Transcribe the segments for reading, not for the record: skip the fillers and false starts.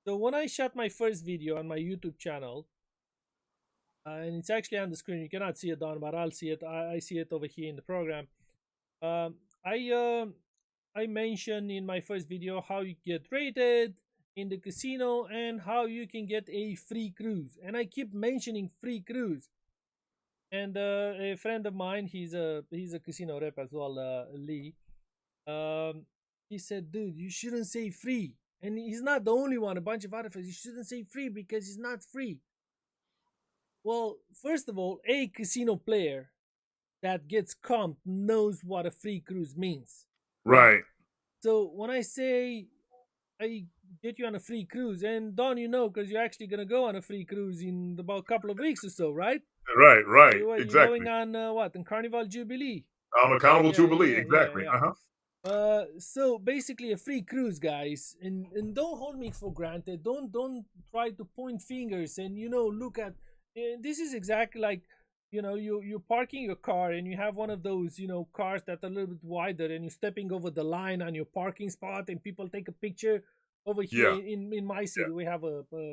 So when I shot my first video on my YouTube channel, and it's actually on the screen, you cannot see it, Don, but I'll see it. I see it over here in the program. Um, I I mentioned in my first video how you get rated in the casino and how you can get a free cruise. And I keep mentioning free cruise. And a friend of mine, he's a casino rep as well, Lee. Um, he said, "Dude, you shouldn't say free." And he's not the only one. A bunch of other friends, you shouldn't say free because it's not free. Well, first of all, a casino player that gets comped knows what a free cruise means. Yeah. Right. So when I say I get you on a free cruise, and Don, you know, because you're actually gonna go on a free cruise in about a couple of weeks or so, right? Right. Right. You're going Exactly. on what? On Carnival Jubilee? On accountable Yeah, jubilee. yeah, yeah, Exactly. yeah. Uh huh. So basically a free cruise, guys, and don't hold me for granted. Don't try to point fingers and look at. This is exactly like you're parking your car and you have one of those cars that are a little bit wider and you're stepping over the line on your parking spot and people take a picture over here Yeah. in my Yeah. city. We have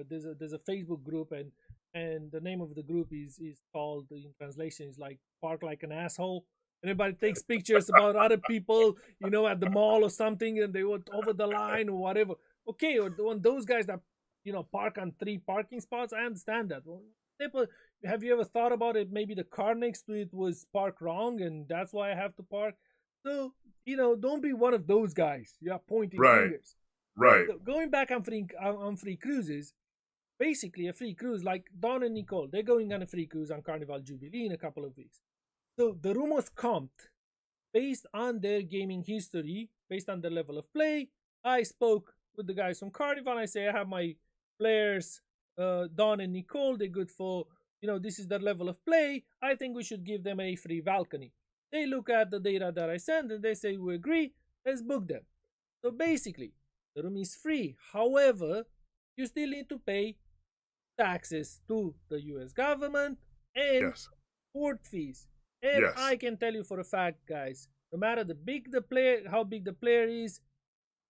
there's a Facebook group, and the name of the group is called, in translation, is like park like an asshole. Everybody takes pictures about other people, at the mall or something, and they went over the line or whatever. Okay, or on those guys that park on three parking spots, I understand that. Well, people, have you ever thought about it? Maybe the car next to it was parked wrong, and that's why I have to park. So don't be one of those guys. Yeah, pointing Right. fingers. Right. So going back on free cruises, basically a free cruise like Don and Nicole, they're going on a free cruise on Carnival Jubilee in a couple of weeks. So the room was comped based on their gaming history, based on their level of play. I spoke with the guys from Carnival. I say I have my players, Don and Nicole. They're good for, this is their level of play. I think we should give them a free balcony. They look at the data that I send and they say we agree. Let's book them. So basically, the room is free. However, you still need to pay taxes to the US government and Yes. port fees. And Yes. I can tell you for a fact, guys, no matter the player, how big the player is,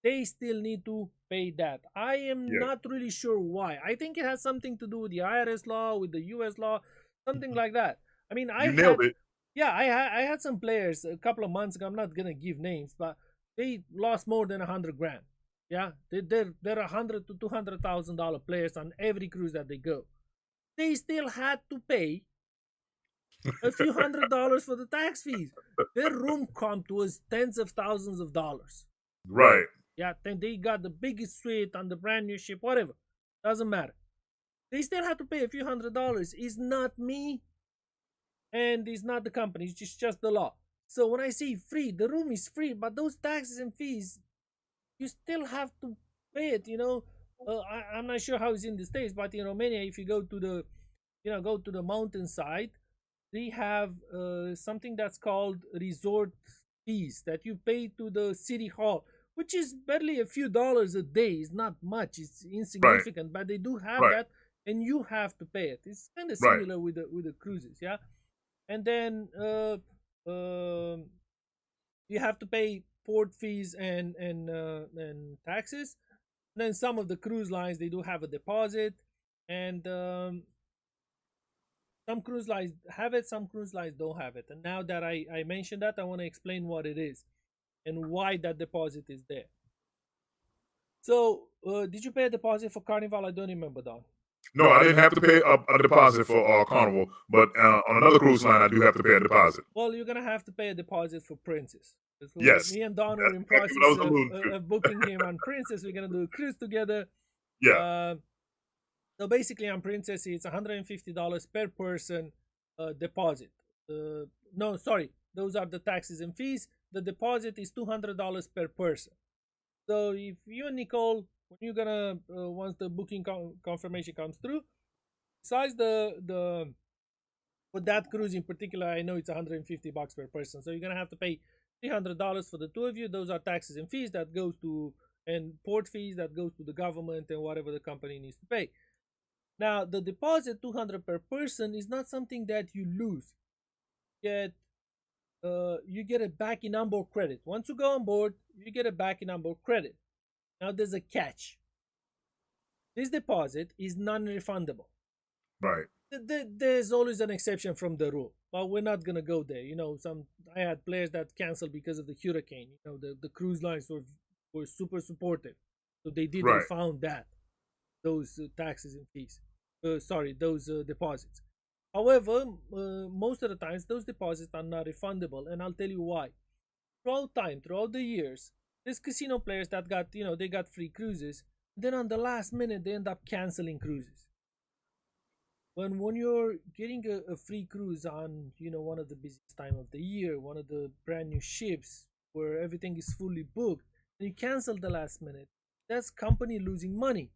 they still need to pay that. I am Yeah. not really sure why. I think it has something to do with the IRS law, with the US law, something Mhm. like that. I mean, You nailed it. yeah, I had some players a couple of months ago. I'm not gonna give names, but they lost more than 100 grand. Yeah, they're 100 to 200,000 dollar players on every cruise that they go. They still had to pay a few $100s for the tax fees. Their room comp was tens of thousands of dollars. Right. Yeah, then they got the biggest suite on the brand new ship, whatever. Doesn't matter. They still have to pay a few $100s. It's not me and it's not the company. It's just the law. So when I say free, the room is free, but those taxes and fees, you still have to pay it. I'm not sure how it's in the States, but in Romania, if you go to the mountainside, they have something that's called resort fees that you pay to the city hall, which is barely a few dollars a day. It's not much. It's Right. insignificant, but they do have Right. that, and you have to pay it. It's kind of Right. similar with the cruises, yeah. And then um you have to pay port fees and taxes. And then some of the cruise lines, they do have a deposit, and some cruise lines have it, some cruise lines don't have it. And now that I mentioned that, I want to explain what it is and why that deposit is there. So, did you pay a deposit for Carnival? I don't remember, Don. No, I didn't have to pay a deposit for Carnival, but on another cruise line, I do have to pay a deposit. Well, you're gonna have to pay a deposit for Princess. So Yes. me and Don are That's in exactly what I process was alluding to. of booking him on Princess. We're gonna do a cruise together. Yeah. Uh, so basically, on Princess, it's $150 per person deposit. No, sorry, those are the taxes and fees. The deposit is $200 per person. So if you and Nicole, when you're gonna once the booking confirmation comes through, besides the for that cruise in particular, I know it's $150 per person. So you're gonna have to pay $300 for the two of you. Those are taxes and fees that goes to, and port fees that goes to the government and whatever the company needs to pay. Now the deposit, 200 per person, is not something that you lose. Get you get it back in onboard credit. Once you go on board, you get it back in onboard credit. Now there's a catch. this deposit is non-refundable. Right. There's always an exception from the rule, but we're not gonna go there. I had players that canceled because of the hurricane. The cruise lines were super supportive, so they did Right. refund those taxes and fees. Sorry, those deposits. However, most of the times those deposits are not refundable, and I'll tell you why. Throughout the years, there's casino players that they got free cruises. Then on the last minute, they end up canceling cruises. When you're getting a free cruise on one of the busiest time of the year, one of the brand new ships where everything is fully booked, and you cancel the last minute, that's company losing money,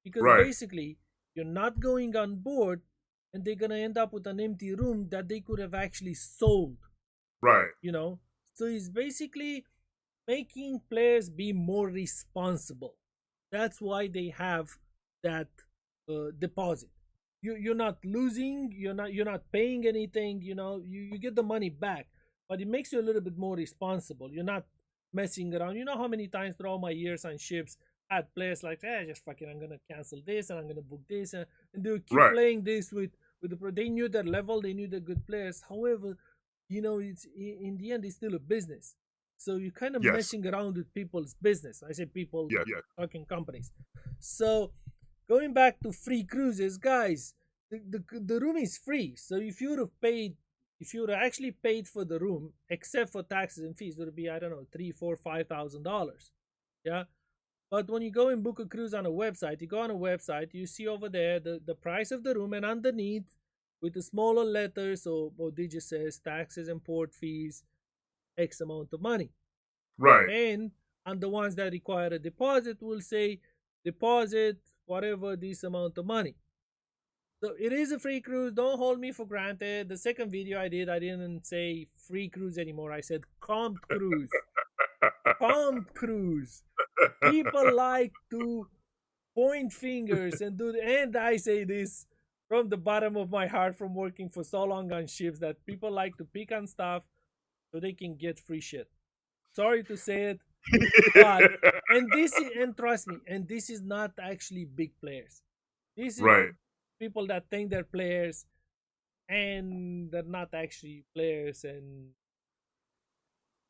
because Right. basically you're not going on board, and they're gonna end up with an empty room that they could have actually sold. Right. So it's basically making players be more responsible. That's why they have that deposit. You're not losing, you're not paying anything. You get the money back, but it makes you a little bit more responsible. You're not messing around. You know how many times throughout my years on ships I had players like, just fucking, I'm gonna cancel this and I'm gonna book this, and they would keep Right. playing this they knew their level, they knew they're good players. However, it's in the end, it's still a business. So you're kind of Yes. messing around with people's business. I say people, Yeah. fucking companies. So going back to free cruises, guys, the room is free. So if you would have actually paid for the room, except for taxes and fees, it would be, I don't know, $3, $4, $5,000. Yeah. But when you go and book a cruise on a website, you go on a website, you see over there the price of the room, and underneath with the smaller letters or digit says taxes and port fees, X amount of money. Right. And on the ones that require a deposit will say deposit whatever this amount of money. So it is a free cruise. Don't hold me for granted. The second video I didn't say free cruise anymore. I said comped cruise. Comped cruise. People like to point fingers and I say this from the bottom of my heart, from working for so long on ships, that people like to pick on stuff so they can get free shit. Sorry to say it, but and trust me, and this is not actually big players. This is Right. people that think they're players and they're not actually players. And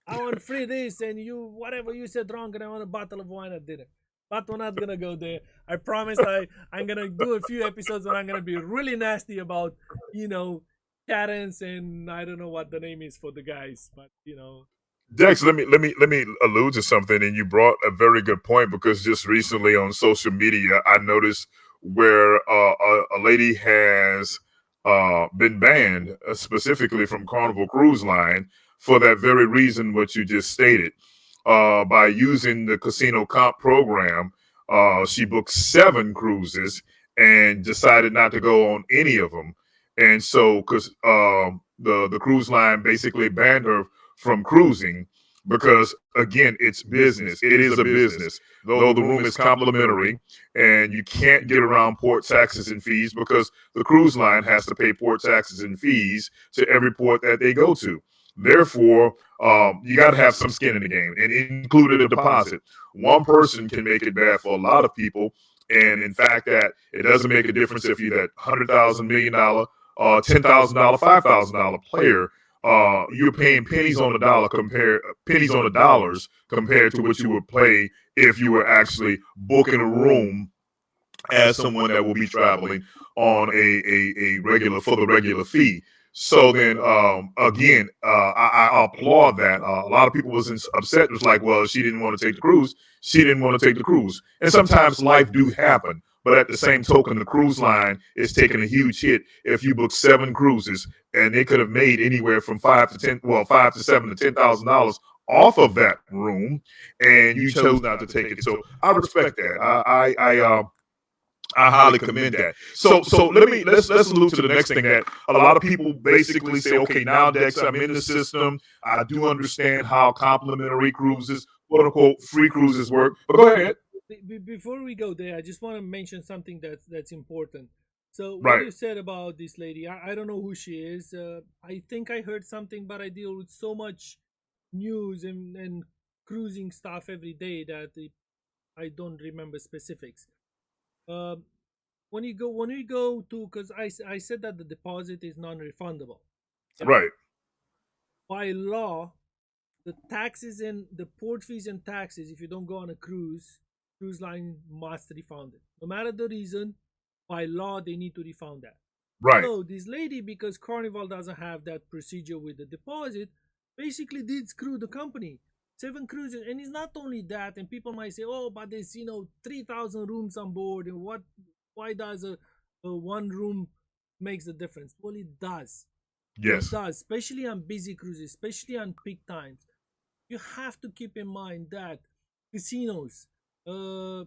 I want free this, and you whatever you said wrong, and I want a bottle of wine at dinner. But we're not gonna go there. I promise. I'm gonna do a few episodes where I'm gonna be really nasty about Karens, and I don't know what the name is for the guys, but Dex, let me allude to something, and you brought a very good point, because just recently on social media, I noticed where a lady has been banned, specifically from Carnival Cruise Line, for that very reason what you just stated. By using the casino comp program, she booked 7 cruises and decided not to go on any of them, and so because the cruise line basically banned her from cruising, because again, it's business. It is a business. Though the room is complimentary, and you can't get around port taxes and fees, because the cruise line has to pay port taxes and fees to every port that they go to. Therefore, you got to have some skin in the game, and included a deposit. One person can make it bad for a lot of people, and in fact, that it doesn't make a difference if you're that $100,000, $1,000,000, $10,000, $5,000 player. You're paying pennies on the dollars compared to what you would pay if you were actually booking a room as someone that will be traveling on a regular, for the regular fee. So then, again, I applaud that. A lot of people was upset. It was like, well, she didn't want to take the cruise. She didn't want to take the cruise. And sometimes life do happen. But at the same token, the cruise line is taking a huge hit. If you book 7 cruises, and they could have made anywhere from 5 to 7 to $10,000 off of that room, and you chose not to take it. So I respect that. I highly commend that. So let's allude to the next thing, that a lot of people basically say, okay, now Dex, I'm in the system. I do understand how complimentary cruises, quote unquote, free cruises work. But go ahead. Before we go there, I just want to mention something that's important. So what Right. you said about this lady, I don't know who she is. I think I heard something, but I deal with so much news and cruising stuff every day that I don't remember specifics. Um, when you go to, because I said that the deposit is non-refundable. Yeah, Right. by law, the taxes and the port fees and taxes, if you don't go on a cruise line must refund it, no matter the reason. By law, they need to refund that. Right. So this lady, because Carnival doesn't have that procedure with the deposit, basically did screw the company. 7 cruises, and it's not only that. And people might say, "Oh, but there's 3,000 rooms on board, and what? Why does a one room makes the difference?" Well, it does. It Yes. does, especially on busy cruises, especially on peak times. You have to keep in mind that casinos, uh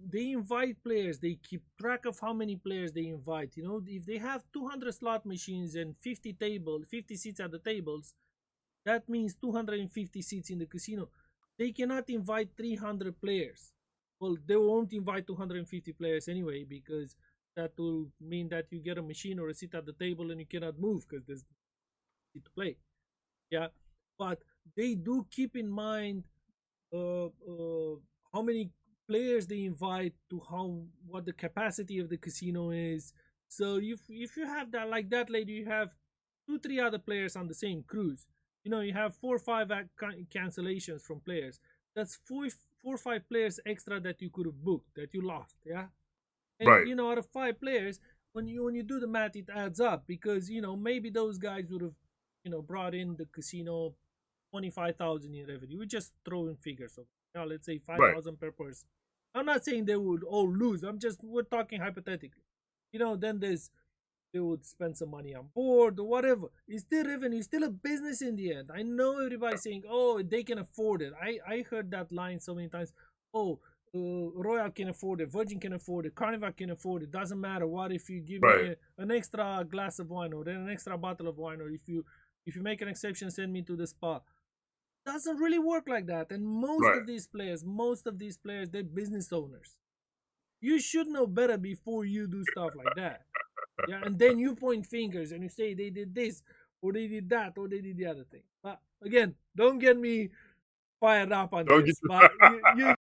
they invite players, they keep track of how many players they invite. If they have 200 slot machines and 50 seats at the tables, that means 250 seats in the casino. They cannot invite 300 players. Well, they won't invite 250 players anyway, because that will mean that you get a machine or a seat at the table and you cannot move because there's to play. Yeah, but they do keep in mind how many players they invite, to how what the capacity of the casino is. So if you have that, like that lady, you have 2 3 other players on the same cruise. You have 4 or 5 cancellations from players. That's 4 or 5 players extra that you could have booked that you lost. Yeah, and Right. out of 5 players, when you do the math, it adds up, because maybe those guys would have brought in the casino 25,000 in revenue. We're just throwing figures of, let's say five Right. thousand per person. I'm not saying they would all lose. We're talking hypothetically. Then they would spend some money on board or whatever. It's still revenue. It's still a business in the end. I know everybody's saying, "Oh, they can afford it." I heard that line so many times. "Oh, Royal can afford it. Virgin can afford it. Carnival can afford it. Doesn't matter what, if you give me Right. an extra glass of wine, or then an extra bottle of wine, or if you make an exception, send me to the spa." Doesn't really work like that. And Right. most of these players, they're business owners. You should know better before you do stuff like that. Yeah, and then you point fingers and you say they did this, or they did that, or they did the other thing. But again, don't get me fired up on Don't get this. But you